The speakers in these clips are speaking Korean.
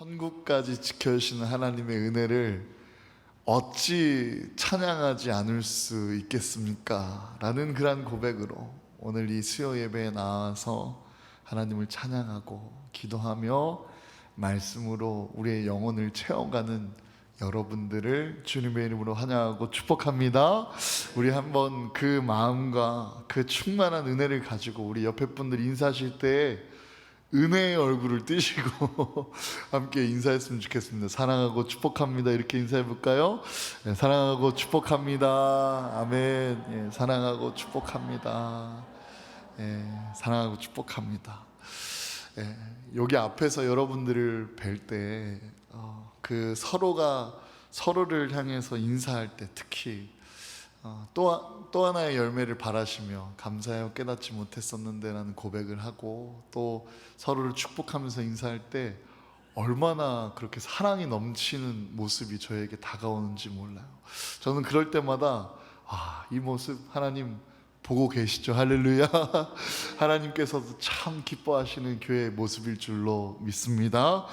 천국까지 지켜주시는 하나님의 은혜를 어찌 찬양하지 않을 수 있겠습니까? 라는 그런 고백으로 오늘 이 수요 예배에 나와서 하나님을 찬양하고 기도하며 말씀으로 우리의 영혼을 채워가는 여러분들을 주님의 이름으로 환영하고 축복합니다. 우리 한번 그 마음과 그 충만한 은혜를 가지고 우리 옆에 분들 인사하실 때 은혜의 얼굴을 띄시고 함께 인사했으면 좋겠습니다. 사랑하고 축복합니다. 이렇게 인사해 볼까요? 네, 사랑하고 축복합니다. 아멘. 예, 사랑하고 축복합니다. 예, 사랑하고 축복합니다. 예, 여기 앞에서 여러분들을 뵐 때 그 서로가 서로를 향해서 인사할 때 특히 또 하나의 열매를 바라시며 감사하여 깨닫지 못했었는데 라는 고백을 하고 또 서로를 축복하면서 인사할 때 얼마나 그렇게 사랑이 넘치는 모습이 저에게 다가오는지 몰라요. 저는 그럴 때마다 이 모습 하나님 보고 계시죠. 할렐루야. 하나님께서도 참 기뻐하시는 교회의 모습일 줄로 믿습니다.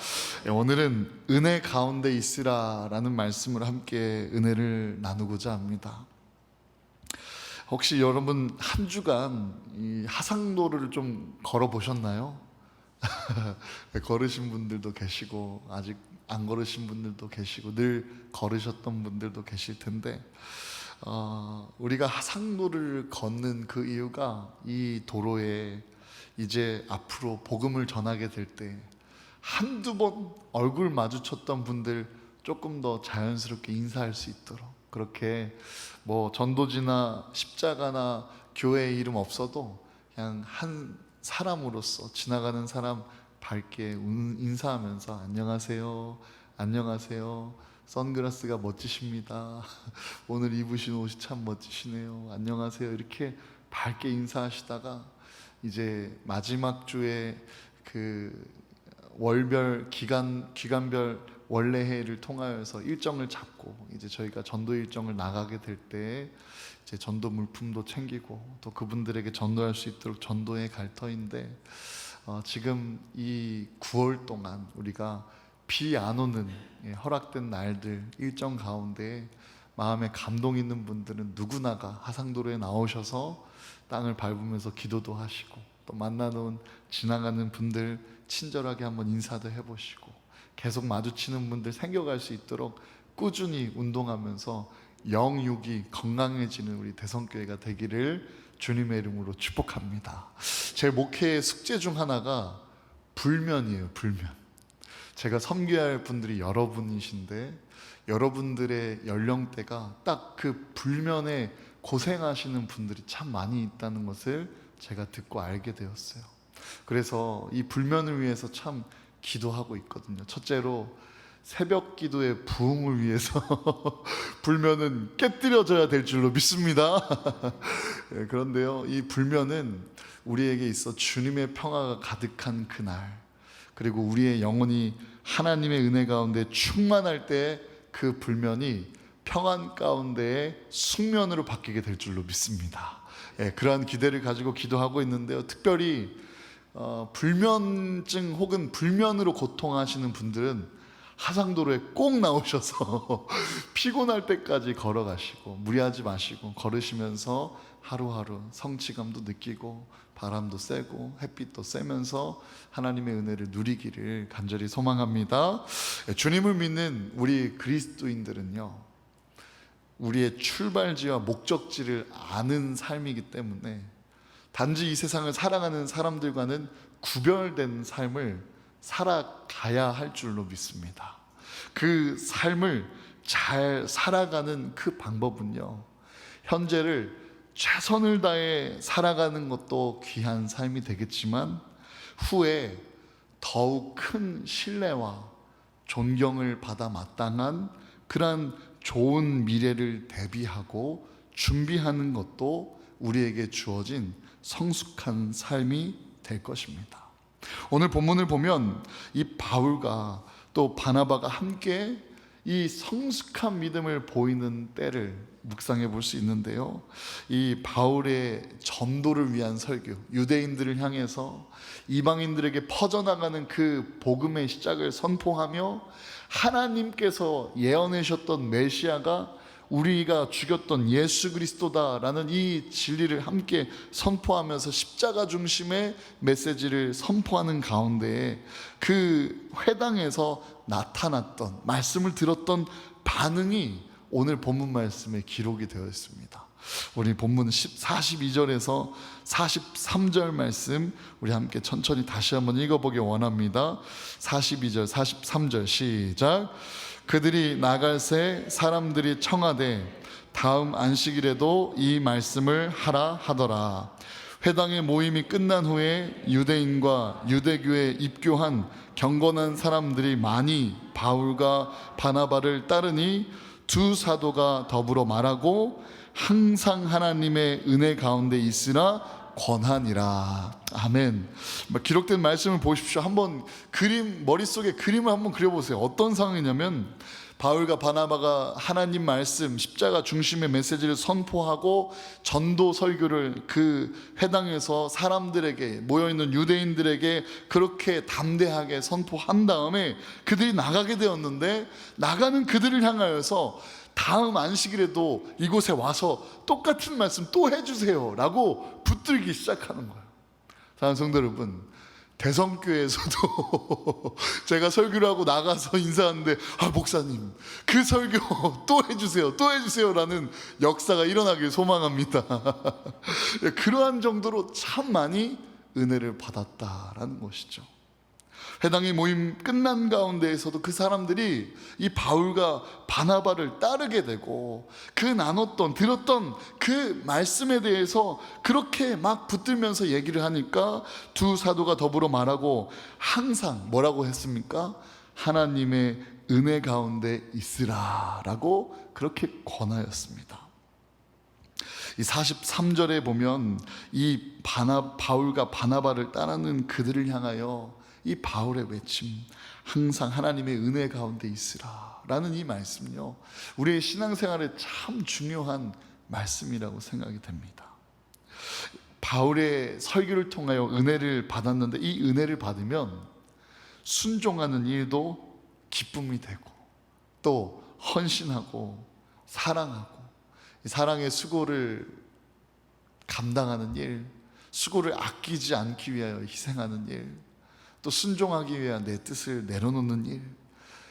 오늘은 은혜 가운데 있으라라는 말씀을 함께 은혜를 나누고자 합니다. 혹시 여러분 한 주간 이 하상도를 좀 걸어보셨나요? 걸으신 분들도 계시고 아직 안 걸으신 분들도 계시고 늘 걸으셨던 분들도 계실 텐데 우리가 하상도를 걷는 그 이유가 이 도로에 이제 앞으로 복음을 전하게 될 때 한두 번 얼굴 마주쳤던 분들 조금 더 자연스럽게 인사할 수 있도록 그렇게 뭐 전도지나 십자가나 교회 이름 없어도 그냥 한 사람으로서 지나가는 사람 밝게 인사하면서 안녕하세요, 안녕하세요. 선글라스가 멋지십니다. 오늘 입으신 옷이 참 멋지시네요. 안녕하세요. 이렇게 밝게 인사하시다가 이제 마지막 주에 그 월별 기간별 원래회를 통하여서 일정을 잡고 이제 저희가 전도 일정을 나가게 될 때 이제 전도 물품도 챙기고 또 그분들에게 전도할 수 있도록 전도에 갈 터인데 지금 이 9월 동안 우리가 비 안 오는 허락된 날들 일정 가운데 마음에 감동 있는 분들은 누구나가 하상도로에 나오셔서 땅을 밟으면서 기도도 하시고 또 만나는 지나가는 분들 친절하게 한번 인사도 해보시고 계속 마주치는 분들 생겨갈 수 있도록 꾸준히 운동하면서 영육이 건강해지는 우리 대성교회가 되기를 주님의 이름으로 축복합니다. 제 목회의 숙제 중 하나가 불면이에요. 불면. 제가 섬겨야 할 분들이 여러분이신데 여러분들의 연령대가 딱 그 불면에 고생하시는 분들이 참 많이 있다는 것을 제가 듣고 알게 되었어요. 그래서 이 불면을 위해서 참 기도하고 있거든요. 첫째로 새벽 기도의 부흥을 위해서 불면은 깨뜨려져야 될 줄로 믿습니다. 그런데요, 이 불면은 우리에게 있어 주님의 평화가 가득한 그날 그리고 우리의 영혼이 하나님의 은혜 가운데 충만할 때 그 불면이 평안 가운데의 숙면으로 바뀌게 될 줄로 믿습니다. 그러한 기대를 가지고 기도하고 있는데요, 특별히 불면증 혹은 불면으로 고통하시는 분들은 하상도로에 꼭 나오셔서 피곤할 때까지 걸어가시고 무리하지 마시고 걸으시면서 하루하루 성취감도 느끼고 바람도 쐬고 햇빛도 쐬면서 하나님의 은혜를 누리기를 간절히 소망합니다. 주님을 믿는 우리 그리스도인들은요, 우리의 출발지와 목적지를 아는 삶이기 때문에 단지 이 세상을 살아가는 사람들과는 구별된 삶을 살아가야 할 줄로 믿습니다. 그 삶을 잘 살아가는 그 방법은요, 현재를 최선을 다해 살아가는 것도 귀한 삶이 되겠지만 후에 더욱 큰 신뢰와 존경을 받아 마땅한 그러한 좋은 미래를 대비하고 준비하는 것도 우리에게 주어진 성숙한 삶이 될 것입니다. 오늘 본문을 보면 이 바울과 또 바나바가 함께 이 성숙한 믿음을 보이는 때를 묵상해 볼 수 있는데요, 이 바울의 전도를 위한 설교, 유대인들을 향해서 이방인들에게 퍼져나가는 그 복음의 시작을 선포하며 하나님께서 예언하셨던 메시아가 우리가 죽였던 예수 그리스도다라는 이 진리를 함께 선포하면서 십자가 중심의 메시지를 선포하는 가운데에 그 회당에서 나타났던, 말씀을 들었던 반응이 오늘 본문 말씀에 기록이 되어 있습니다. 우리 본문 42절에서 43절 말씀 우리 함께 천천히 다시 한번 읽어보기 원합니다. 42절 43절 시작. 그들이 나갈새 사람들이 청하되 다음 안식일에도 이 말씀을 하라 하더라. 회당의 모임이 끝난 후에 유대인과 유대교에 입교한 경건한 사람들이 많이 바울과 바나바를 따르니 두 사도가 더불어 말하고 항상 하나님의 은혜 가운데 있으나 권하니라. 아멘. 기록된 말씀을 보십시오. 한번 머릿속에 그림을 한번 그려보세요. 어떤 상황이냐면 바울과 바나바가 하나님 말씀, 십자가 중심의 메시지를 선포하고 전도 설교를 그 회당에서 사람들에게, 모여있는 유대인들에게 그렇게 담대하게 선포한 다음에 그들이 나가게 되었는데, 나가는 그들을 향하여서 다음 안식일에도 이곳에 와서 똑같은 말씀 또 해주세요 라고 붙들기 시작하는 거예요. 사랑하는 성도 여러분, 대성교회에서도 제가 설교를 하고 나가서 인사하는데, 목사님 그 설교 또 해주세요, 또 해주세요 라는 역사가 일어나길 소망합니다. 그러한 정도로 참 많이 은혜를 받았다라는 것이죠. 회당의 모임 끝난 가운데에서도 그 사람들이 이 바울과 바나바를 따르게 되고, 그 나눴던, 들었던 그 말씀에 대해서 그렇게 막 붙들면서 얘기를 하니까 두 사도가 더불어 말하고 항상 뭐라고 했습니까? 하나님의 은혜 가운데 있으라 라고 그렇게 권하였습니다. 이 43절에 보면 이 바울과 바나바를 따르는 그들을 향하여 이 바울의 외침, 항상 하나님의 은혜 가운데 있으라 라는 이 말씀요, 우리의 신앙생활에 참 중요한 말씀이라고 생각이 됩니다. 바울의 설교를 통하여 은혜를 받았는데, 이 은혜를 받으면 순종하는 일도 기쁨이 되고, 또 헌신하고 사랑하고, 사랑의 수고를 감당하는 일, 수고를 아끼지 않기 위하여 희생하는 일, 또 순종하기 위한 내 뜻을 내려놓는 일,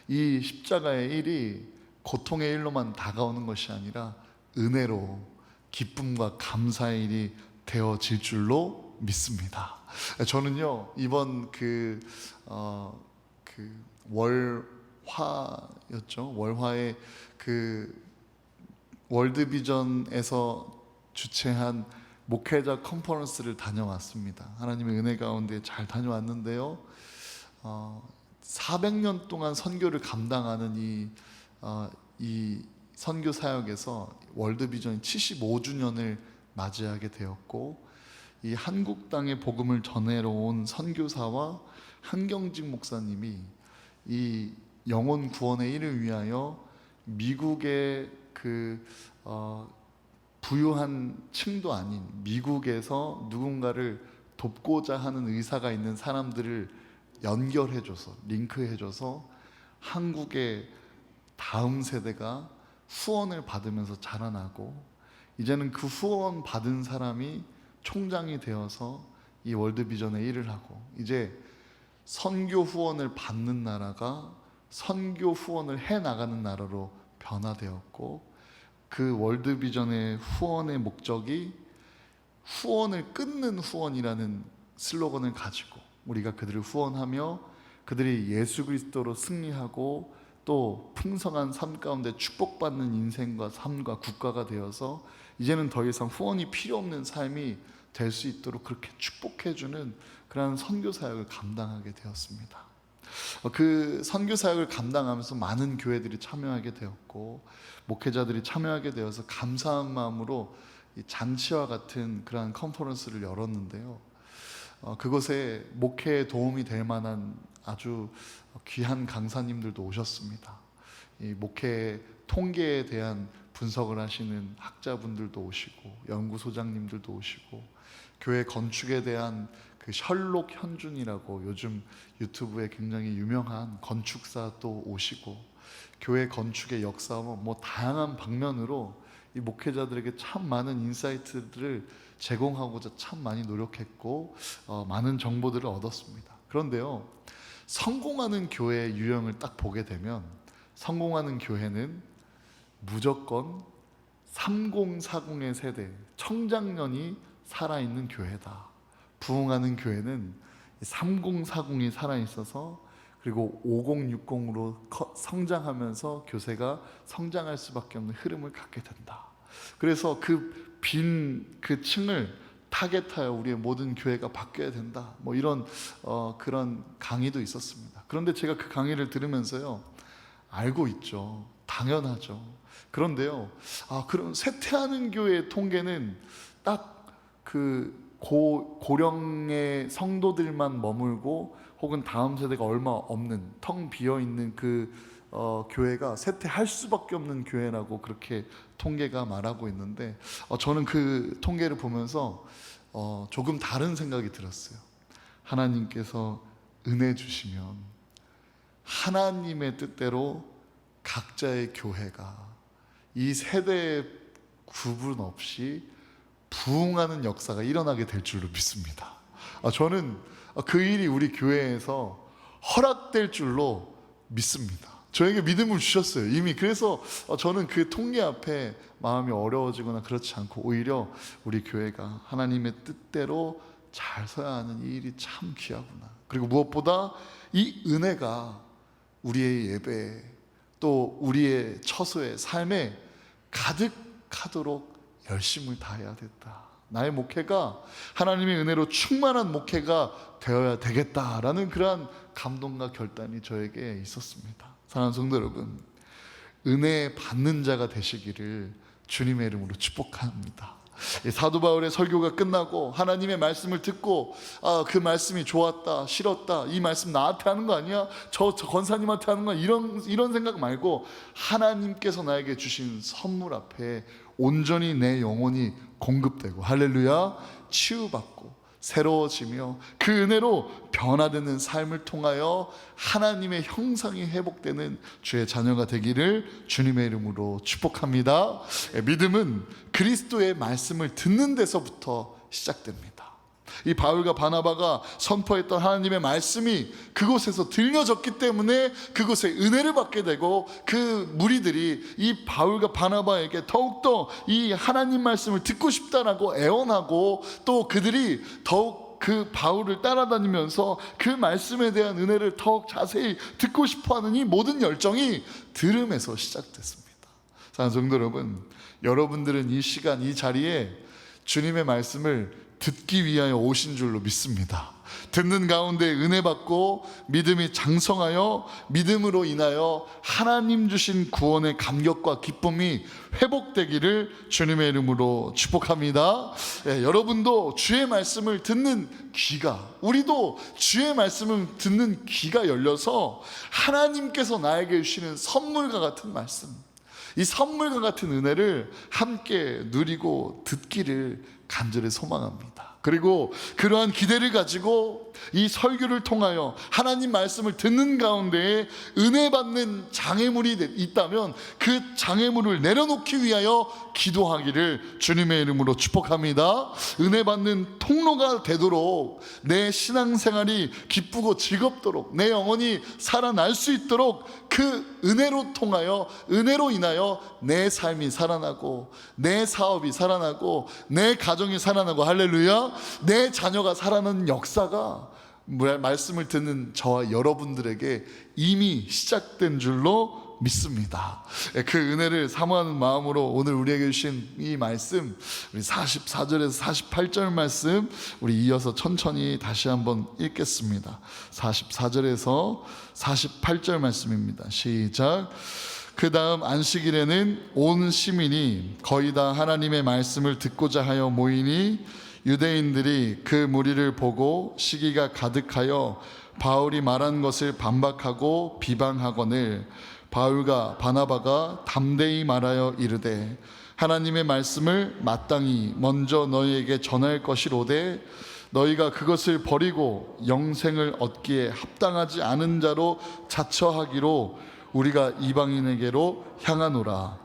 이 십자가의 일이 고통의 일로만 다가오는 것이 아니라 은혜로 기쁨과 감사의 일이 되어질 줄로 믿습니다. 저는요, 이번 월화였죠. 월화의 그 월드비전에서 주최한 목회자 컨퍼런스를 다녀왔습니다. 하나님의 은혜 가운데 잘 다녀왔는데요, 400년 동안 선교를 감당하는 이 선교 사역에서 월드비전이 75주년을 맞이하게 되었고, 이 한국 땅의 복음을 전해러 온 선교사와 한경직 목사님이 이 영혼 구원의 일을 위하여 미국의 부유한 층도 아닌 미국에서 누군가를 돕고자 하는 의사가 있는 사람들을 연결해줘서, 링크해줘서 한국의 다음 세대가 후원을 받으면서 자라나고, 이제는 그 후원 받은 사람이 총장이 되어서 이 월드비전의 일을 하고, 이제 선교 후원을 받는 나라가 선교 후원을 해나가는 나라로 변화되었고, 그 월드비전의 후원의 목적이 후원을 끊는 후원이라는 슬로건을 가지고 우리가 그들을 후원하며 그들이 예수 그리스도로 승리하고 또 풍성한 삶 가운데 축복받는 인생과 삶과 국가가 되어서 이제는 더 이상 후원이 필요 없는 삶이 될 수 있도록 그렇게 축복해주는 그러한 선교 사역을 감당하게 되었습니다. 그 선교 사역을 감당하면서 많은 교회들이 참여하게 되었고, 목회자들이 참여하게 되어서 감사한 마음으로 잔치와 같은 그러한 컨퍼런스를 열었는데요, 그곳에 목회에 도움이 될 만한 아주 귀한 강사님들도 오셨습니다. 이 목회 통계에 대한 분석을 하시는 학자분들도 오시고 연구소장님들도 오시고 교회 건축에 대한 그 셜록 현준이라고 요즘 유튜브에 굉장히 유명한 건축사도 오시고 교회 건축의 역사와 뭐 다양한 방면으로 이 목회자들에게 참 많은 인사이트들을 제공하고자 참 많이 노력했고 많은 정보들을 얻었습니다. 그런데요, 성공하는 교회의 유형을 딱 보게 되면 성공하는 교회는 무조건 3040의 세대, 청장년이 살아있는 교회다. 부흥하는 교회는 3040이 살아있어서 그리고 5060으로 성장하면서 교세가 성장할 수밖에 없는 흐름을 갖게 된다. 그래서 그 층을 타겟하여 우리의 모든 교회가 바뀌어야 된다. 뭐 이런 그런 강의도 있었습니다. 그런데 제가 그 강의를 들으면서요, 알고 있죠. 당연하죠. 그런데요, 그럼 쇠퇴하는 교회의 통계는 딱 그 고령의 성도들만 머물고 혹은 다음 세대가 얼마 없는 텅 비어 있는 그 교회가 쇠퇴할 수밖에 없는 교회라고 그렇게 통계가 말하고 있는데 저는 그 통계를 보면서 조금 다른 생각이 들었어요. 하나님께서 은혜 주시면 하나님의 뜻대로 각자의 교회가 이 세대의 구분 없이 부흥하는 역사가 일어나게 될 줄로 믿습니다. 저는 그 일이 우리 교회에서 허락될 줄로 믿습니다. 저에게 믿음을 주셨어요, 이미. 그래서 저는 그 통계 앞에 마음이 어려워지거나 그렇지 않고 오히려 우리 교회가 하나님의 뜻대로 잘 서야 하는 이 일이 참 귀하구나. 그리고 무엇보다 이 은혜가 우리의 예배에 또 우리의 처소의 삶에 가득하도록 열심을 다해야 됐다. 나의 목회가 하나님의 은혜로 충만한 목회가 되어야 되겠다라는 그러한 감동과 결단이 저에게 있었습니다. 사랑하는 성도 여러분, 은혜 받는 자가 되시기를 주님의 이름으로 축복합니다. 사도 바울의 설교가 끝나고 하나님의 말씀을 듣고 그 말씀이 좋았다, 싫었다, 이 말씀 나한테 하는 거 아니야? 저 권사님한테 하는 거야? 이런 생각 말고 하나님께서 나에게 주신 선물 앞에 온전히 내 영혼이 공급되고 할렐루야 치유받고 새로워지며 그 은혜로 변화되는 삶을 통하여 하나님의 형상이 회복되는 주의 자녀가 되기를 주님의 이름으로 축복합니다. 믿음은 그리스도의 말씀을 듣는 데서부터 시작됩니다. 이 바울과 바나바가 선포했던 하나님의 말씀이 그곳에서 들려졌기 때문에 그곳에 은혜를 받게 되고 그 무리들이 이 바울과 바나바에게 더욱더 이 하나님 말씀을 듣고 싶다라고 애원하고 또 그들이 더욱 그 바울을 따라다니면서 그 말씀에 대한 은혜를 더욱 자세히 듣고 싶어하는 이 모든 열정이 들음에서 시작됐습니다. 사랑하는 성도 여러분, 여러분들은 이 시간 이 자리에 주님의 말씀을 듣기 위하여 오신 줄로 믿습니다. 듣는 가운데 은혜 받고 믿음이 장성하여 믿음으로 인하여 하나님 주신 구원의 감격과 기쁨이 회복되기를 주님의 이름으로 축복합니다. 여러분도 주의 말씀을 듣는 귀가, 우리도 주의 말씀을 듣는 귀가 열려서 하나님께서 나에게 주시는 선물과 같은 말씀, 이 선물과 같은 은혜를 함께 누리고 듣기를 간절히 소망합니다. 그리고 그러한 기대를 가지고 이 설교를 통하여 하나님 말씀을 듣는 가운데 은혜 받는 장애물이 있다면 그 장애물을 내려놓기 위하여 기도하기를 주님의 이름으로 축복합니다. 은혜 받는 통로가 되도록 내 신앙생활이 기쁘고 즐겁도록 내 영혼이 살아날 수 있도록 그 은혜로 통하여 은혜로 인하여 내 삶이 살아나고 내 사업이 살아나고 내 가정이 살아나고 할렐루야 내 자녀가 살아나는 역사가 말씀을 듣는 저와 여러분들에게 이미 시작된 줄로 믿습니다. 그 은혜를 사모하는 마음으로 오늘 우리에게 주신 이 말씀, 우리 44절에서 48절 말씀 우리 이어서 천천히 다시 한번 읽겠습니다. 44절에서 48절 말씀입니다. 시작. 그 다음 안식일에는 온 시민이 거의 다 하나님의 말씀을 듣고자 하여 모이니 유대인들이 그 무리를 보고 시기가 가득하여 바울이 말한 것을 반박하고 비방하거늘 바울과 바나바가 담대히 말하여 이르되 하나님의 말씀을 마땅히 먼저 너희에게 전할 것이로되 너희가 그것을 버리고 영생을 얻기에 합당하지 않은 자로 자처하기로 우리가 이방인에게로 향하노라.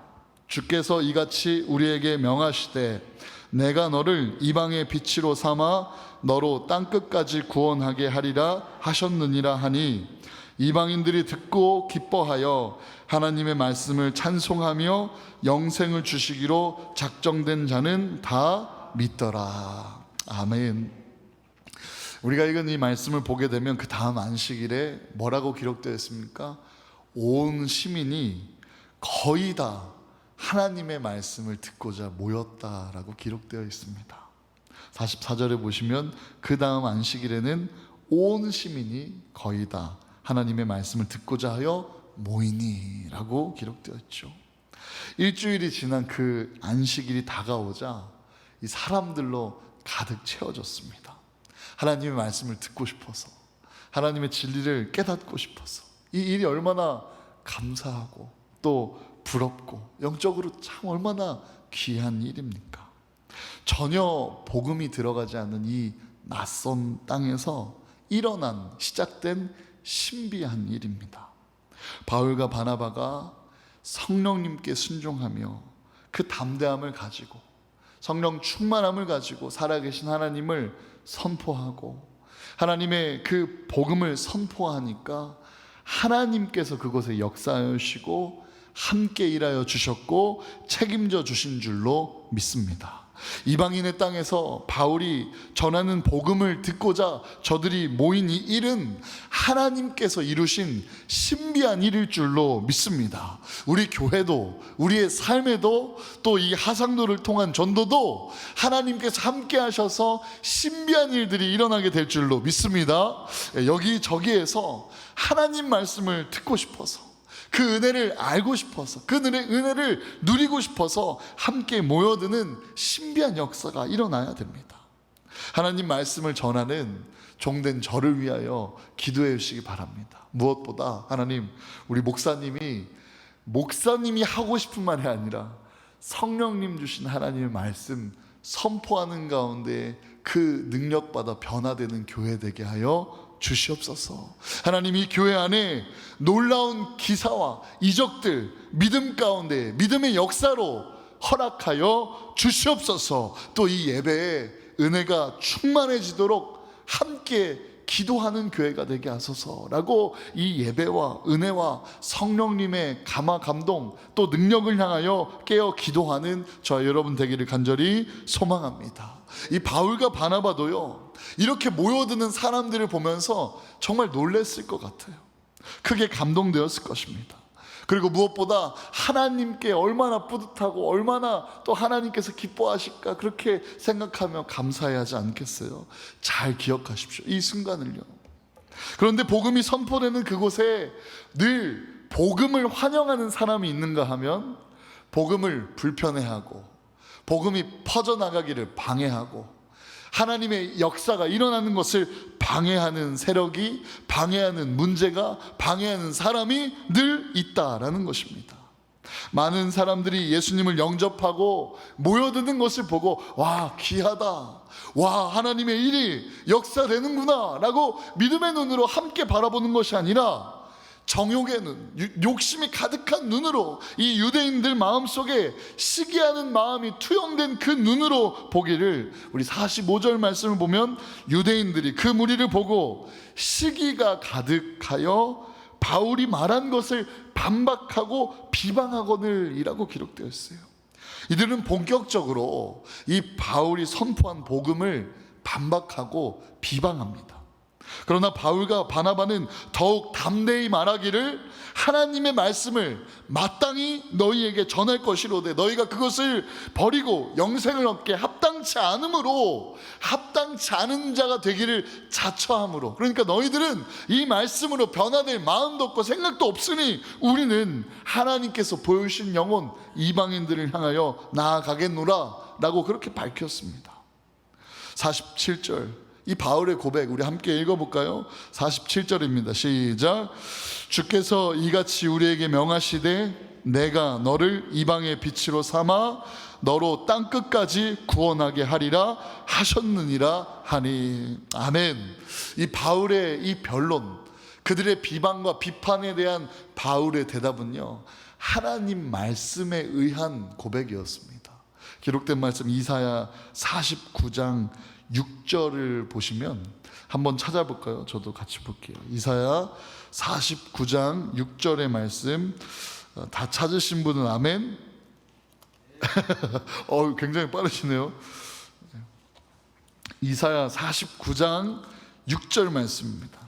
주께서 이같이 우리에게 명하시되 내가 너를 이방의 빛으로 삼아 너로 땅끝까지 구원하게 하리라 하셨느니라 하니 이방인들이 듣고 기뻐하여 하나님의 말씀을 찬송하며 영생을 주시기로 작정된 자는 다 믿더라. 아멘. 우리가 읽은 이 말씀을 보게 되면 그 다음 안식일에 뭐라고 기록되어 있습니까? 온 시민이 거의 다 하나님의 말씀을 듣고자 모였다라고 기록되어 있습니다. 44절에 보시면 그 다음 안식일에는 온 시민이 거의 다 하나님의 말씀을 듣고자 하여 모이니 라고 기록되어 있죠. 일주일이 지난 그 안식일이 다가오자 이 사람들로 가득 채워졌습니다. 하나님의 말씀을 듣고 싶어서, 하나님의 진리를 깨닫고 싶어서. 이 일이 얼마나 감사하고 또 부럽고 영적으로 참 얼마나 귀한 일입니까? 전혀 복음이 들어가지 않는 이 낯선 땅에서 일어난, 시작된 신비한 일입니다. 바울과 바나바가 성령님께 순종하며 그 담대함을 가지고 성령 충만함을 가지고 살아계신 하나님을 선포하고 하나님의 그 복음을 선포하니까 하나님께서 그곳에 역사하시고 함께 일하여 주셨고 책임져 주신 줄로 믿습니다. 이방인의 땅에서 바울이 전하는 복음을 듣고자 저들이 모인 이 일은 하나님께서 이루신 신비한 일일 줄로 믿습니다. 우리 교회도, 우리의 삶에도, 또 이 하상도를 통한 전도도 하나님께서 함께 하셔서 신비한 일들이 일어나게 될 줄로 믿습니다. 여기저기에서 하나님 말씀을 듣고 싶어서, 그 은혜를 알고 싶어서, 그 은혜를 누리고 싶어서 함께 모여드는 신비한 역사가 일어나야 됩니다. 하나님 말씀을 전하는 종된 저를 위하여 기도해 주시기 바랍니다. 무엇보다 하나님, 우리 목사님이 하고 싶은 말이 아니라 성령님 주신 하나님의 말씀 선포하는 가운데 그 능력받아 변화되는 교회 되게 하여 주시옵소서. 하나님, 이 교회 안에 놀라운 기사와 이적들, 믿음 가운데 믿음의 역사로 허락하여 주시옵소서. 또 이 예배에 은혜가 충만해지도록 함께 기도하는 교회가 되게 하소서라고 이 예배와 은혜와 성령님의 감화 감동 또 능력을 향하여 깨어 기도하는 저와 여러분 되기를 간절히 소망합니다. 이 바울과 바나바도요, 이렇게 모여드는 사람들을 보면서 정말 놀랬을 것 같아요. 크게 감동되었을 것입니다. 그리고 무엇보다 하나님께 얼마나 뿌듯하고 얼마나 또 하나님께서 기뻐하실까 그렇게 생각하며 감사해야 하지 않겠어요? 잘 기억하십시오, 이 순간을요. 그런데 복음이 선포되는 그곳에 늘 복음을 환영하는 사람이 있는가 하면 복음을 불편해하고 복음이 퍼져나가기를 방해하고 하나님의 역사가 일어나는 것을 방해하는 세력이, 방해하는 문제가, 방해하는 사람이 늘 있다라는 것입니다. 많은 사람들이 예수님을 영접하고 모여드는 것을 보고 와, 귀하다, 와, 하나님의 일이 역사되는구나 라고 믿음의 눈으로 함께 바라보는 것이 아니라 정욕의 눈, 욕심이 가득한 눈으로, 이 유대인들 마음속에 시기하는 마음이 투영된 그 눈으로 보기를, 우리 45절 말씀을 보면 유대인들이 그 무리를 보고 시기가 가득하여 바울이 말한 것을 반박하고 비방하거늘이라고 기록되어 있어요. 이들은 본격적으로 이 바울이 선포한 복음을 반박하고 비방합니다. 그러나 바울과 바나바는 더욱 담대히 말하기를 하나님의 말씀을 마땅히 너희에게 전할 것이로되 너희가 그것을 버리고 영생을 얻게 합당치 않으므로, 합당치 않은 자가 되기를 자처함으로, 그러니까 너희들은 이 말씀으로 변화될 마음도 없고 생각도 없으니 우리는 하나님께서 보여주신 영혼 이방인들을 향하여 나아가겠노라 라고 그렇게 밝혔습니다. 47절 이 바울의 고백 우리 함께 읽어볼까요? 47절입니다. 시작. 주께서 이같이 우리에게 명하시되 내가 너를 이방의 빛으로 삼아 너로 땅끝까지 구원하게 하리라 하셨느니라 하니. 아멘. 이 바울의 이 변론, 그들의 비방과 비판에 대한 바울의 대답은요, 하나님 말씀에 의한 고백이었습니다. 기록된 말씀 이사야 49장 6절을 보시면 한번 찾아볼까요? 저도 같이 볼게요. 이사야 49장 6절의 말씀 다 찾으신 분은 아멘. 굉장히 빠르시네요. 이사야 49장 6절 말씀입니다.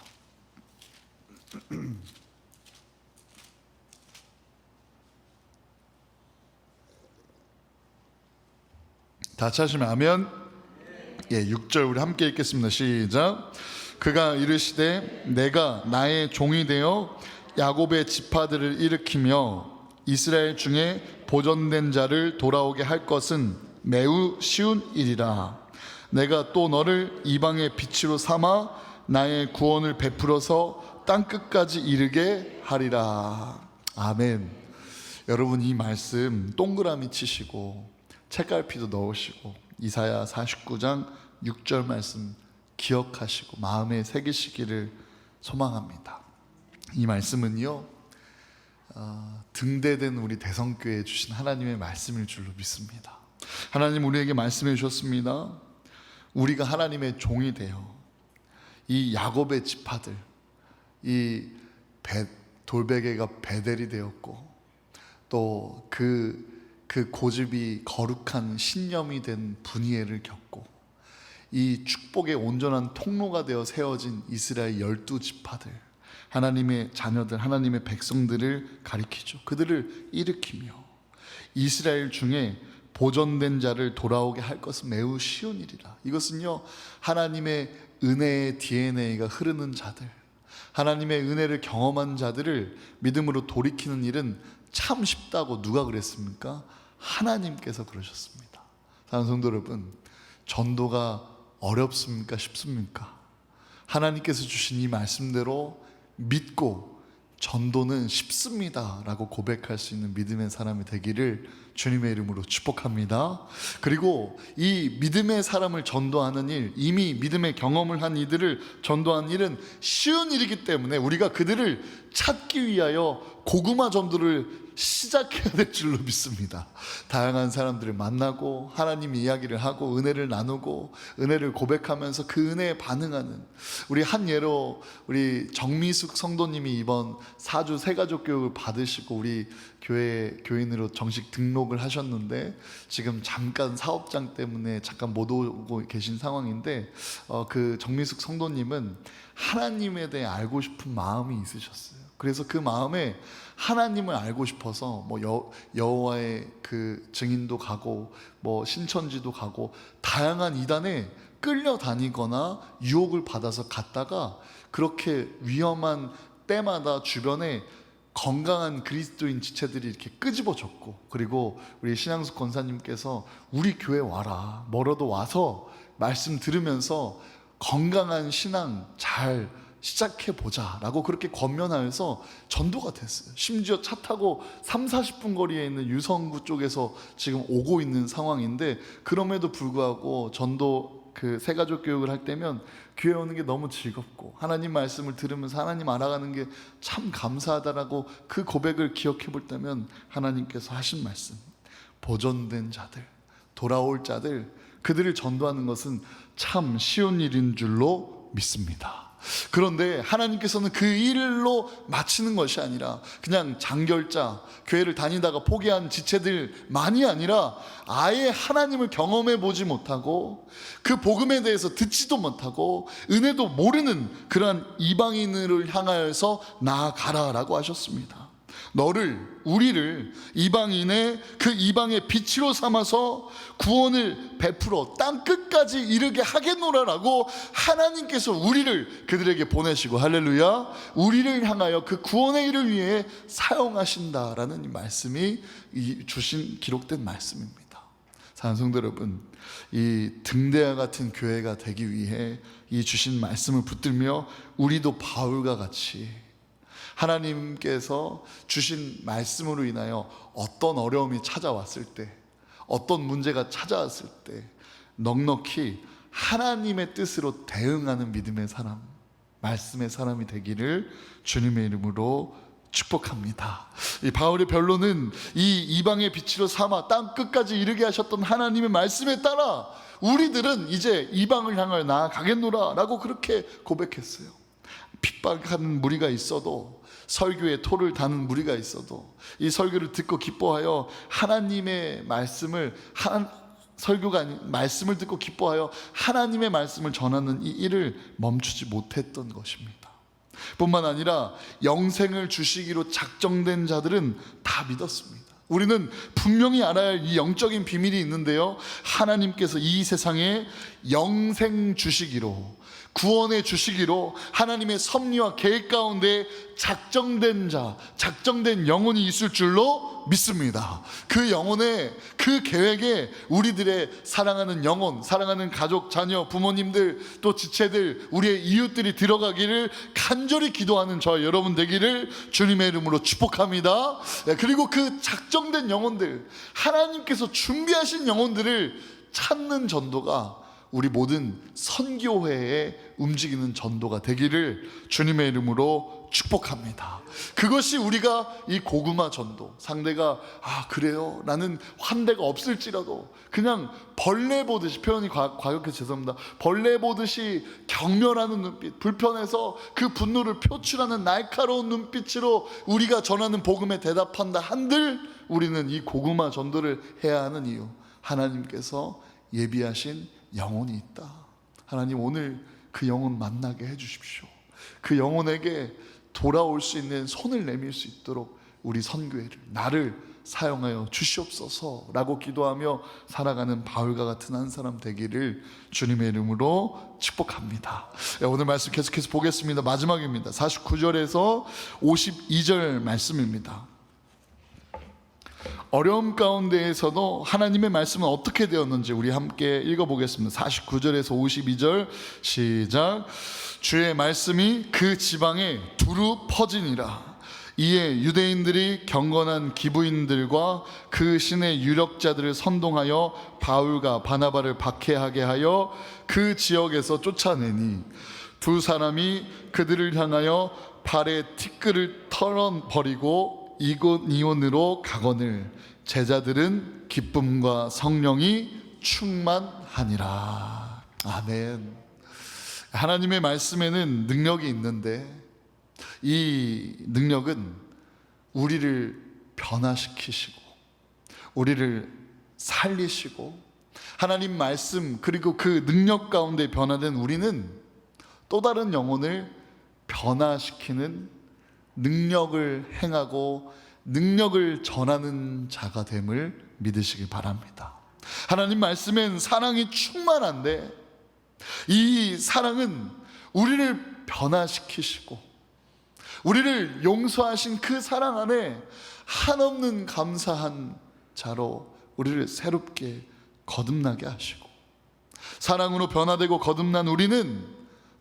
다 찾으시면 아멘. 6절 우리 함께 읽겠습니다. 시작. 그가 이르시되 내가 나의 종이 되어 야곱의 지파들을 일으키며 이스라엘 중에 보존된 자를 돌아오게 할 것은 매우 쉬운 일이라. 내가 또 너를 이방의 빛으로 삼아 나의 구원을 베풀어서 땅끝까지 이르게 하리라. 아멘. 여러분, 이 말씀 동그라미 치시고 책갈피도 넣으시고 이사야 49장 6절 말씀 기억하시고 마음에 새기시기를 소망합니다. 이 말씀은요, 등대된 우리 대성교회에 주신 하나님의 말씀일 줄로 믿습니다. 하나님 우리에게 말씀해 주셨습니다. 우리가 하나님의 종이 되어 이 야곱의 지파들, 이 돌베개가 베델이 되었고 또 그 고집이 거룩한 신념이 된 분이엘을 겪고 이 축복의 온전한 통로가 되어 세워진 이스라엘 12지파들, 하나님의 자녀들, 하나님의 백성들을 가리키죠. 그들을 일으키며 이스라엘 중에 보존된 자를 돌아오게 할 것은 매우 쉬운 일이라. 이것은요, 하나님의 은혜의 DNA가 흐르는 자들, 하나님의 은혜를 경험한 자들을 믿음으로 돌이키는 일은 참 쉽다고 누가 그랬습니까? 하나님께서 그러셨습니다. 사랑하는 성도 여러분, 전도가 어렵습니까? 쉽습니까? 하나님께서 주신 이 말씀대로 믿고 전도는 쉽습니다 라고 고백할 수 있는 믿음의 사람이 되기를 주님의 이름으로 축복합니다. 그리고 이 믿음의 사람을 전도하는 일, 이미 믿음의 경험을 한 이들을 전도하는 일은 쉬운 일이기 때문에 우리가 그들을 찾기 위하여 고구마 전도를 시작해야 될 줄로 믿습니다. 다양한 사람들을 만나고 하나님 이야기를 하고 은혜를 나누고 은혜를 고백하면서 그 은혜에 반응하는, 우리 한 예로 우리 정미숙 성도님이 이번 4주 새가족 교육을 받으시고 우리 교회 교인으로 정식 등록을 하셨는데 지금 잠깐 사업장 때문에 잠깐 못 오고 계신 상황인데, 그 정미숙 성도님은 하나님에 대해 알고 싶은 마음이 있으셨어요. 그래서 그 마음에 하나님을 알고 싶어서 뭐 여호와의 그 증인도 가고 뭐 신천지도 가고 다양한 이단에 끌려다니거나 유혹을 받아서 갔다가 그렇게 위험한 때마다 주변에 건강한 그리스도인 지체들이 이렇게 끄집어졌고, 그리고 우리 신양숙 권사님께서 우리 교회 와라, 멀어도 와서 말씀 들으면서 건강한 신앙 잘 시작해보자 라고 그렇게 권면하여서 전도가 됐어요. 심지어 차 타고 30-40분 거리에 있는 유성구 쪽에서 지금 오고 있는 상황인데, 그럼에도 불구하고 전도 그 새가족 교육을 할 때면 교회 오는 게 너무 즐겁고 하나님 말씀을 들으면서 하나님 알아가는 게 참 감사하다라고 그 고백을 기억해 볼 때면 하나님께서 하신 말씀, 보존된 자들, 돌아올 자들, 그들을 전도하는 것은 참 쉬운 일인 줄로 믿습니다. 그런데 하나님께서는 그 일로 마치는 것이 아니라 그냥 장결자, 교회를 다니다가 포기한 지체들만이 아니라 아예 하나님을 경험해 보지 못하고 그 복음에 대해서 듣지도 못하고 은혜도 모르는 그러한 이방인을 향하여서 나아가라라고 하셨습니다. 너를, 우리를 이방인의 그 이방의 빛으로 삼아서 구원을 베풀어 땅끝까지 이르게 하겠노라라고 하나님께서 우리를 그들에게 보내시고, 할렐루야, 우리를 향하여 그 구원의 일을 위해 사용하신다라는 이 말씀이 주신 기록된 말씀입니다. 사랑하는 성도 여러분, 이 등대와 같은 교회가 되기 위해 이 주신 말씀을 붙들며 우리도 바울과 같이 하나님께서 주신 말씀으로 인하여 어떤 어려움이 찾아왔을 때, 어떤 문제가 찾아왔을 때 넉넉히 하나님의 뜻으로 대응하는 믿음의 사람, 말씀의 사람이 되기를 주님의 이름으로 축복합니다. 이 바울의 변론은 이 이방의 빛으로 삼아 땅 끝까지 이르게 하셨던 하나님의 말씀에 따라 우리들은 이제 이방을 향하여 나아가겠노라 라고 그렇게 고백했어요. 핍박하는 무리가 있어도, 설교에 토를 다는 무리가 있어도 이 설교를 듣고 기뻐하여 하나님의 말씀을 설교가 아닌 말씀을 듣고 기뻐하여 하나님의 말씀을 전하는 이 일을 멈추지 못했던 것입니다. 뿐만 아니라 영생을 주시기로 작정된 자들은 다 믿었습니다. 우리는 분명히 알아야 할 이 영적인 비밀이 있는데요, 하나님께서 이 세상에 영생 주시기로, 구원해 주시기로 하나님의 섭리와 계획 가운데 작정된 자, 작정된 영혼이 있을 줄로 믿습니다. 그 영혼에, 그 계획에 우리들의 사랑하는 영혼, 사랑하는 가족, 자녀, 부모님들, 또 지체들, 우리의 이웃들이 들어가기를 간절히 기도하는 저 여러분 되기를 주님의 이름으로 축복합니다. 그리고 그 작정된 영혼들, 하나님께서 준비하신 영혼들을 찾는 전도가 우리 모든 선교회에 움직이는 전도가 되기를 주님의 이름으로 축복합니다. 그것이 우리가 이 고구마 전도, 상대가 그래요? 라는 환대가 없을지라도 그냥 벌레 보듯이, 표현이 과격해서 죄송합니다, 벌레 보듯이 경멸하는 눈빛, 불편해서 그 분노를 표출하는 날카로운 눈빛으로 우리가 전하는 복음에 대답한다 한들 우리는 이 고구마 전도를 해야 하는 이유, 하나님께서 예비하신 영혼이 있다. 하나님, 오늘 그 영혼 만나게 해주십시오. 그 영혼에게 돌아올 수 있는 손을 내밀 수 있도록 우리 선교회를, 나를 사용하여 주시옵소서 라고 기도하며 살아가는 바울과 같은 한 사람 되기를 주님의 이름으로 축복합니다. 오늘 말씀 계속해서 보겠습니다. 마지막입니다. 49절에서 52절 말씀입니다. 어려움 가운데에서도 하나님의 말씀은 어떻게 되었는지 우리 함께 읽어보겠습니다. 49절에서 52절 시작. 주의 말씀이 그 지방에 두루 퍼지니라. 이에 유대인들이 경건한 기부인들과 그 신의 유력자들을 선동하여 바울과 바나바를 박해하게 하여 그 지역에서 쫓아내니 두 사람이 그들을 향하여 발에 티끌을 털어버리고 이곳이온으로 가거늘 제자들은 기쁨과 성령이 충만하니라. 아멘. 하나님의 말씀에는 능력이 있는데 이 능력은 우리를 변화시키시고 우리를 살리시고, 하나님 말씀 그리고 그 능력 가운데 변화된 우리는 또 다른 영혼을 변화시키는 능력을 행하고 능력을 전하는 자가 됨을 믿으시길 바랍니다. 하나님 말씀엔 사랑이 충만한데 이 사랑은 우리를 변화시키시고 우리를 용서하신 그 사랑 안에 한없는 감사한 자로 우리를 새롭게 거듭나게 하시고, 사랑으로 변화되고 거듭난 우리는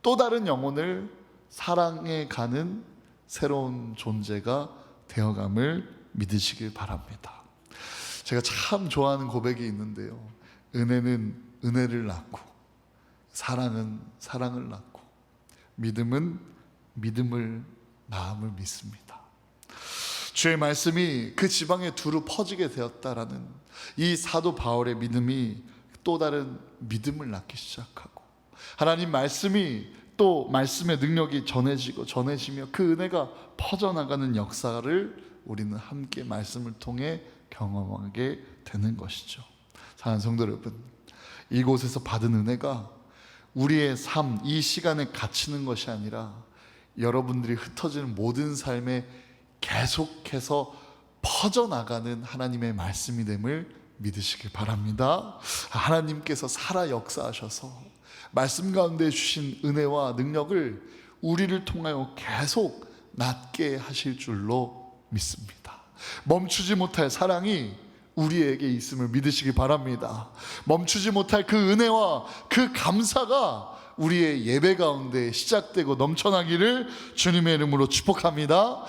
또 다른 영혼을 사랑해 가는 새로운 존재가 되어감을 믿으시길 바랍니다. 제가 참 좋아하는 고백이 있는데요, 은혜는 은혜를 낳고 사랑은 사랑을 낳고 믿음은 믿음을 낳음을 믿습니다. 주의 말씀이 그 지방에 두루 퍼지게 되었다라는 이 사도 바울의 믿음이 또 다른 믿음을 낳기 시작하고, 하나님 말씀이 또 말씀의 능력이 전해지며 그 은혜가 퍼져나가는 역사를 우리는 함께 말씀을 통해 경험하게 되는 것이죠. 사랑하는 성도 여러분, 이곳에서 받은 은혜가 우리의 삶, 이 시간에 갇히는 것이 아니라 여러분들이 흩어지는 모든 삶에 계속해서 퍼져나가는 하나님의 말씀이 됨을 믿으시길 바랍니다. 하나님께서 살아 역사하셔서 말씀 가운데 주신 은혜와 능력을 우리를 통하여 계속 낳게 하실 줄로 믿습니다. 멈추지 못할 사랑이 우리에게 있음을 믿으시기 바랍니다. 멈추지 못할 그 은혜와 그 감사가 우리의 예배 가운데 시작되고 넘쳐나기를 주님의 이름으로 축복합니다.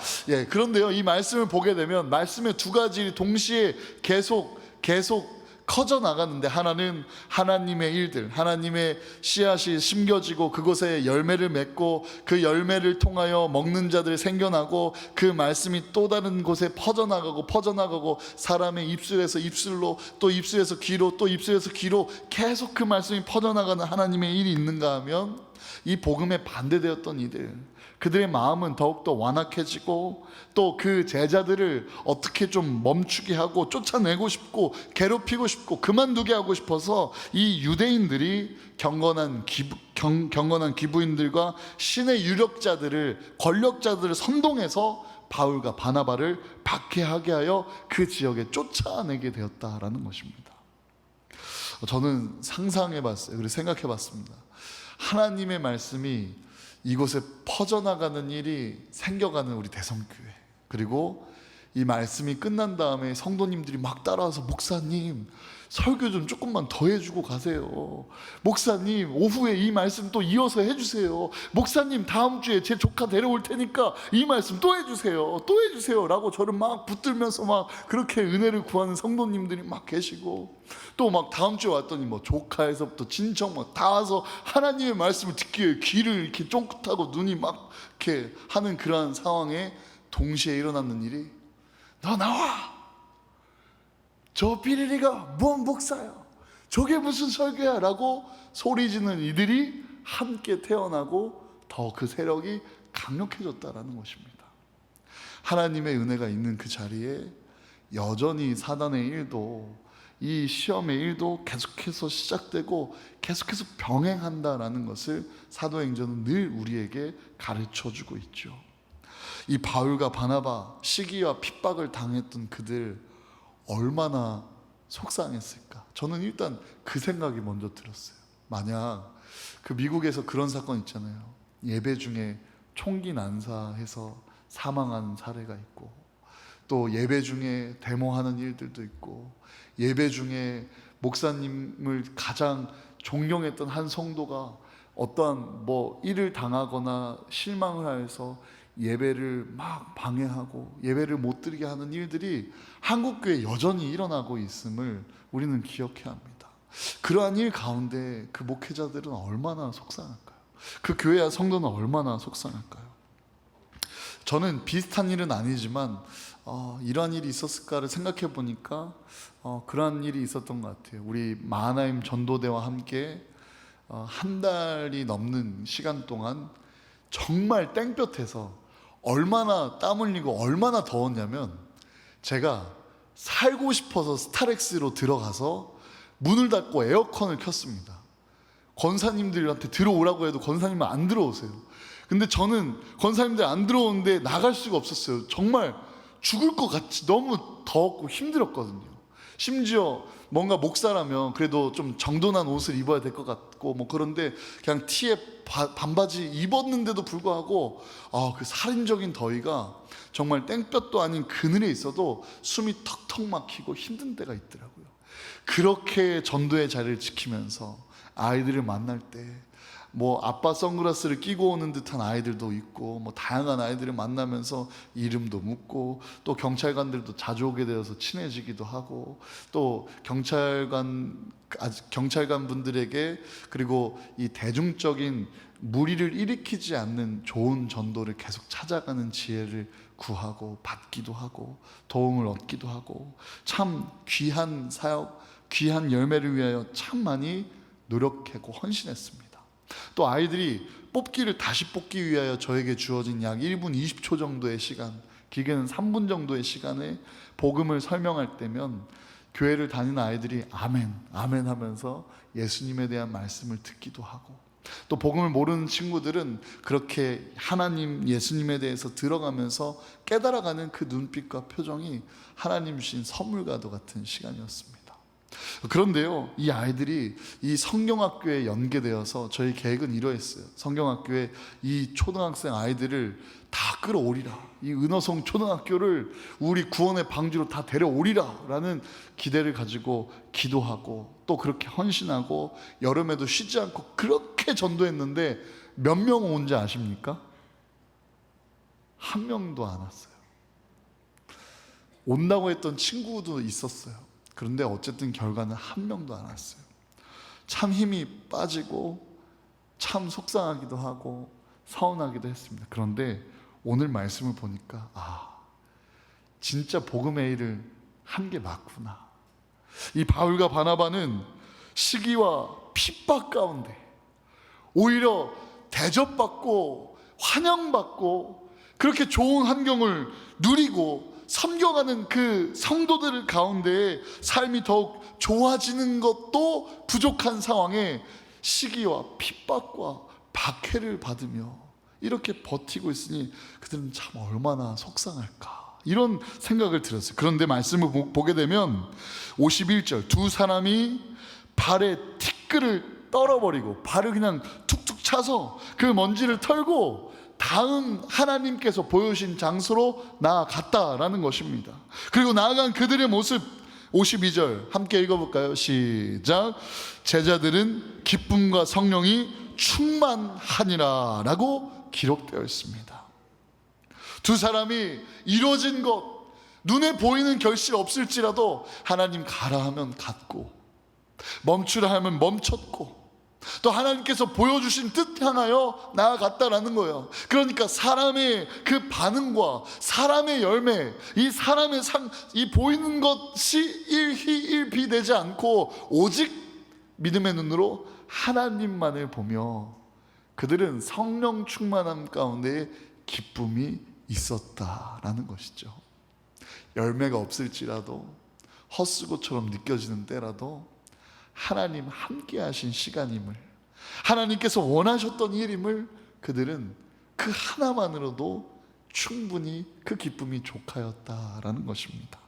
그런데요, 이 말씀을 보게 되면 말씀의 두 가지 동시에 계속 커져 나가는데, 하나는 하나님의 일들, 하나님의 씨앗이 심겨지고 그곳에 열매를 맺고 그 열매를 통하여 먹는 자들이 생겨나고 그 말씀이 또 다른 곳에 퍼져나가고 사람의 입술에서 입술로, 또 입술에서 귀로, 또 입술에서 귀로 계속 그 말씀이 퍼져나가는 하나님의 일이 있는가 하면, 이 복음에 반대되었던 이들, 그들의 마음은 더욱더 완악해지고 또 그 제자들을 어떻게 좀 멈추게 하고 쫓아내고 싶고 괴롭히고 싶고 그만두게 하고 싶어서 이 유대인들이 경건한 기부인들과 신의 유력자들을, 권력자들을 선동해서 바울과 바나바를 박해하게 하여 그 지역에 쫓아내게 되었다라는 것입니다. 저는 상상해봤어요. 그리고 생각해봤습니다. 하나님의 말씀이 이곳에 퍼져나가는 일이 생겨가는 우리 대성교회, 그리고 이 말씀이 끝난 다음에 성도님들이 막 따라와서 목사님 설교 좀 조금만 더 해주고 가세요. 목사님 오후에 이 말씀 또 이어서 해주세요. 목사님 다음 주에 제 조카 데려올 테니까 이 말씀 또 해주세요. 또 해주세요 라고 저를 막 붙들면서 막 그렇게 은혜를 구하는 성도님들이 막 계시고, 또 막 다음 주에 왔더니 뭐 조카에서부터 친척 막 다 와서 하나님의 말씀을 듣기 위해 귀를 이렇게 쫑긋하고 눈이 막 이렇게 하는 그러한 상황에 동시에 일어나는 일이, 너 나와! 저 비리리가 뭔 목사야? 저게 무슨 설교야? 라고 소리지는 이들이 함께 태어나고 더 그 세력이 강력해졌다라는 것입니다. 하나님의 은혜가 있는 그 자리에 여전히 사단의 일도, 이 시험의 일도 계속해서 시작되고 계속해서 병행한다라는 것을 사도행전은 늘 우리에게 가르쳐주고 있죠. 이 바울과 바나바, 시기와 핍박을 당했던 그들 얼마나 속상했을까. 저는 일단 그 생각이 먼저 들었어요. 만약 그 미국에서 그런 사건 있잖아요. 예배 중에 총기 난사해서 사망한 사례가 있고, 또 예배 중에 데모하는 일들도 있고, 예배 중에 목사님을 가장 존경했던 한 성도가 어떠한 일을 당하거나 실망을 해서 예배를 막 방해하고 예배를 못 드리게 하는 일들이 한국교회에 여전히 일어나고 있음을 우리는 기억해야 합니다. 그러한 일 가운데 그 목회자들은 얼마나 속상할까요? 그 교회와 성도는 얼마나 속상할까요? 저는 비슷한 일은 아니지만 이러한 일이 있었을까를 생각해 보니까 그러한 일이 있었던 것 같아요. 우리 마하나임 전도대와 함께 한 달이 넘는 시간 동안 정말 땡볕에서 얼마나 땀 흘리고 얼마나 더웠냐면, 제가 살고 싶어서 스타렉스로 들어가서 문을 닫고 에어컨을 켰습니다. 권사님들한테 들어오라고 해도 권사님은 안 들어오세요. 근데 저는 권사님들 안 들어오는데 나갈 수가 없었어요. 정말 죽을 것 같이 너무 더웠고 힘들었거든요. 심지어 뭔가 목사라면 그래도 좀 정돈한 옷을 입어야 될 것 같고 그런데 그냥 티에 반바지 입었는데도 불구하고 그 살인적인 더위가 정말 땡볕도 아닌 그늘에 있어도 숨이 턱턱 막히고 힘든 때가 있더라고요. 그렇게 전도의 자리를 지키면서 아이들을 만날 때 아빠 선글라스를 끼고 오는 듯한 아이들도 있고 다양한 아이들을 만나면서 이름도 묻고, 또 경찰관들도 자주 오게 되어서 친해지기도 하고, 또 경찰관 분들에게, 그리고 이 대중적인 무리를 일으키지 않는 좋은 전도를 계속 찾아가는 지혜를 구하고 받기도 하고 도움을 얻기도 하고, 참 귀한 사역, 귀한 열매를 위하여 참 많이 노력하고 헌신했습니다. 또 아이들이 뽑기를 다시 뽑기 위하여 저에게 주어진 약 1분 20초 정도의 시간, 길게는 3분 정도의 시간에 복음을 설명할 때면 교회를 다니는 아이들이 아멘, 아멘 하면서 예수님에 대한 말씀을 듣기도 하고, 또 복음을 모르는 친구들은 그렇게 하나님, 예수님에 대해서 들어가면서 깨달아가는 그 눈빛과 표정이 하나님 주신 선물과도 같은 시간이었습니다. 그런데요, 이 아이들이 이 성경학교에 연계되어서 저희 계획은 이러했어요. 성경학교에 이 초등학생 아이들을 다 끌어오리라, 이 은어성 초등학교를 우리 구원의 방주로 다 데려오리라 라는 기대를 가지고 기도하고 또 그렇게 헌신하고 여름에도 쉬지 않고 그렇게 전도했는데 몇 명 온지 아십니까? 한 명도 안 왔어요. 온다고 했던 친구도 있었어요. 그런데 어쨌든 결과는 한 명도 안 왔어요. 참 힘이 빠지고 참 속상하기도 하고 서운하기도 했습니다. 그런데 오늘 말씀을 보니까 진짜 복음의 일을 한 게 맞구나. 이 바울과 바나바는 시기와 핍박 가운데 오히려 대접받고 환영받고 그렇게 좋은 환경을 누리고 섬겨가는 그 성도들 가운데 삶이 더욱 좋아지는 것도 부족한 상황에 시기와 핍박과 박해를 받으며 이렇게 버티고 있으니 그들은 참 얼마나 속상할까, 이런 생각을 들었어요. 그런데 말씀을 보게 되면 51절, 두 사람이 발에 티끌을 떨어버리고 발을 그냥 툭툭 차서 그 먼지를 털고 다음 하나님께서 보여주신 장소로 나아갔다라는 것입니다. 그리고 나아간 그들의 모습 52절 함께 읽어볼까요? 시작. 제자들은 기쁨과 성령이 충만하니라 라고 기록되어 있습니다. 두 사람이 이루어진 것, 눈에 보이는 결실 없을지라도 하나님 가라 하면 갔고 멈추라 하면 멈췄고 또 하나님께서 보여주신 뜻 향하여 나아갔다라는 거예요. 그러니까 사람의 그 반응과 사람의 열매, 이 사람의 이 보이는 것이 일희일비 되지 않고 오직 믿음의 눈으로 하나님만을 보며 그들은 성령 충만함 가운데 기쁨이 있었다라는 것이죠. 열매가 없을지라도 헛수고처럼 느껴지는 때라도 하나님 함께 하신 시간임을, 하나님께서 원하셨던 일임을 그들은 그 하나만으로도 충분히 그 기쁨이 족하였다라는 것입니다.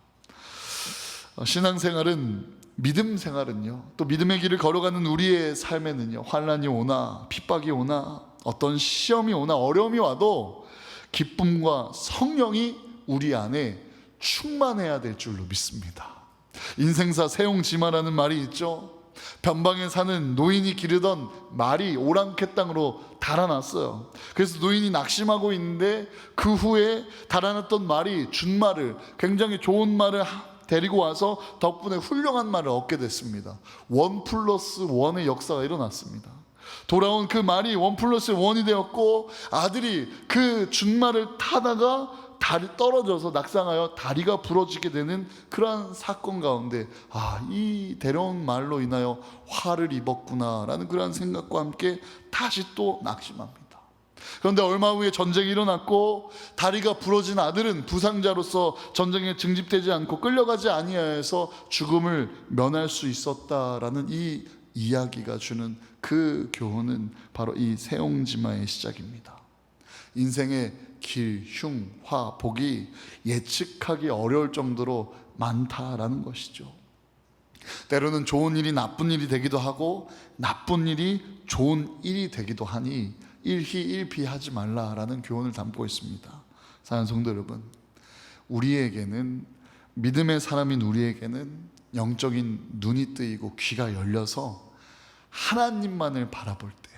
신앙생활은, 믿음 생활은요, 또 믿음의 길을 걸어가는 우리의 삶에는요, 환난이 오나 핍박이 오나 어떤 시험이 오나 어려움이 와도 기쁨과 성령이 우리 안에 충만해야 될 줄로 믿습니다. 인생사 세용지마라는 말이 있죠. 변방에 사는 노인이 기르던 말이 오랑캐 땅으로 달아났어요. 그래서 노인이 낙심하고 있는데 그 후에 달아났던 말이 준말을, 굉장히 좋은 말을 데리고 와서 덕분에 훌륭한 말을 얻게 됐습니다. 1+1의 역사가 일어났습니다. 돌아온 그 말이 1+1이 되었고 아들이 그 준말을 타다가 다리 떨어져서 낙상하여 다리가 부러지게 되는 그러한 사건 가운데 이 데려온 말로 인하여 화를 입었구나라는 그러한 생각과 함께 다시 또 낙심합니다. 그런데 얼마 후에 전쟁이 일어났고 다리가 부러진 아들은 부상자로서 전쟁에 증집되지 않고 끌려가지 아니하여서 죽음을 면할 수 있었다라는 이 이야기가 주는 그 교훈은 바로 이 세옹지마의 시작입니다. 인생의 길, 흉, 화, 복이 예측하기 어려울 정도로 많다라는 것이죠. 때로는 좋은 일이 나쁜 일이 되기도 하고 나쁜 일이 좋은 일이 되기도 하니 일희일비하지 말라라는 교훈을 담고 있습니다. 사랑하는 성도 여러분, 우리에게는, 믿음의 사람인 우리에게는 영적인 눈이 뜨이고 귀가 열려서 하나님만을 바라볼 때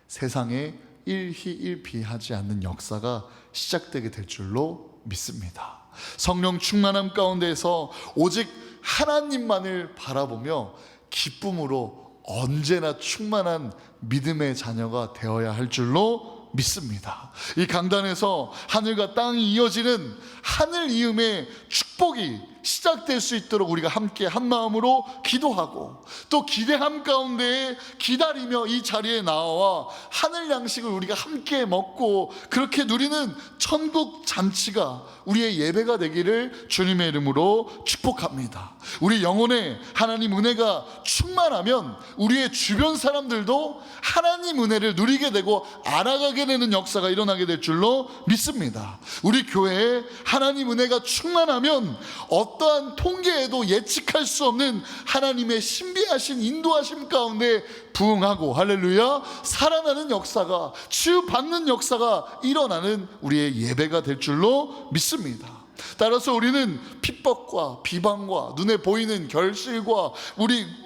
세상에 일희일비하지 않는 역사가 시작되게 될 줄로 믿습니다. 성령 충만함 가운데에서 오직 하나님만을 바라보며 기쁨으로 언제나 충만한 믿음의 자녀가 되어야 할 줄로 믿습니다. 이 강단에서 하늘과 땅이 이어지는 하늘 이음의 축복이 시작될 수 있도록 우리가 함께 한 마음으로 기도하고 또 기대함 가운데 기다리며 이 자리에 나와 하늘 양식을 우리가 함께 먹고 그렇게 누리는 천국 잔치가 우리의 예배가 되기를 주님의 이름으로 축복합니다. 우리 영혼에 하나님 은혜가 충만하면 우리의 주변 사람들도 하나님 은혜를 누리게 되고 알아가게 되는 역사가 일어나게 될 줄로 믿습니다. 우리 교회에 하나님 은혜가 충만하면 왜냐하면 어떠한 통계에도 예측할 수 없는 하나님의 신비하신 인도하심 가운데 부응하고, 할렐루야, 살아나는 역사가, 치유받는 역사가 일어나는 우리의 예배가 될 줄로 믿습니다. 따라서 우리는 핍박과 비방과 눈에 보이는 결실과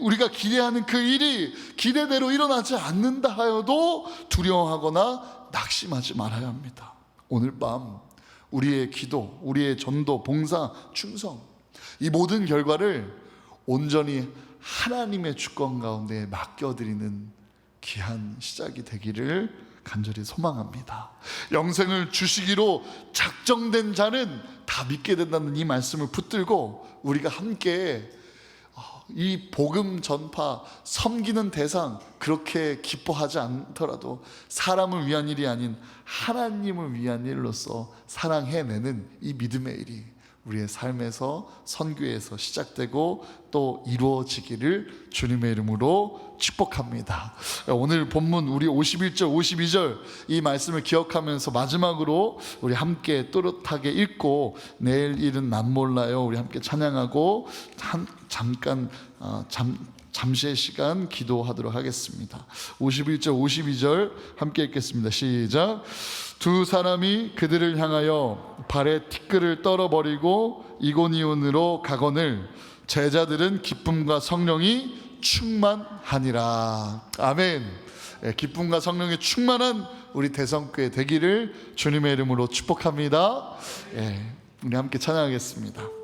우리가 기대하는 그 일이 기대대로 일어나지 않는다 하여도 두려워하거나 낙심하지 말아야 합니다. 오늘 밤 우리의 기도, 우리의 전도, 봉사, 충성, 이 모든 결과를 온전히 하나님의 주권 가운데 맡겨드리는 귀한 시작이 되기를 간절히 소망합니다. 영생을 주시기로 작정된 자는 다 믿게 된다는 이 말씀을 붙들고 우리가 함께 이 복음 전파, 섬기는 대상 그렇게 기뻐하지 않더라도 사람을 위한 일이 아닌 하나님을 위한 일로서 사랑해내는 이 믿음의 일이 우리의 삶에서, 선교에서 시작되고 또 이루어지기를 주님의 이름으로 축복합니다. 오늘 본문 우리 51절 52절 이 말씀을 기억하면서 마지막으로 우리 함께 또렷하게 읽고 내일 일은 난 몰라요 우리 함께 찬양하고 잠시의 시간 기도하도록 하겠습니다. 51절 52절 함께 읽겠습니다. 시작. 두 사람이 그들을 향하여 발에 티끌을 떨어버리고 이고니온으로 가거늘 제자들은 기쁨과 성령이 충만하니라. 아멘. 기쁨과 성령이 충만한 우리 대성교회 되기를 주님의 이름으로 축복합니다. 우리 함께 찬양하겠습니다.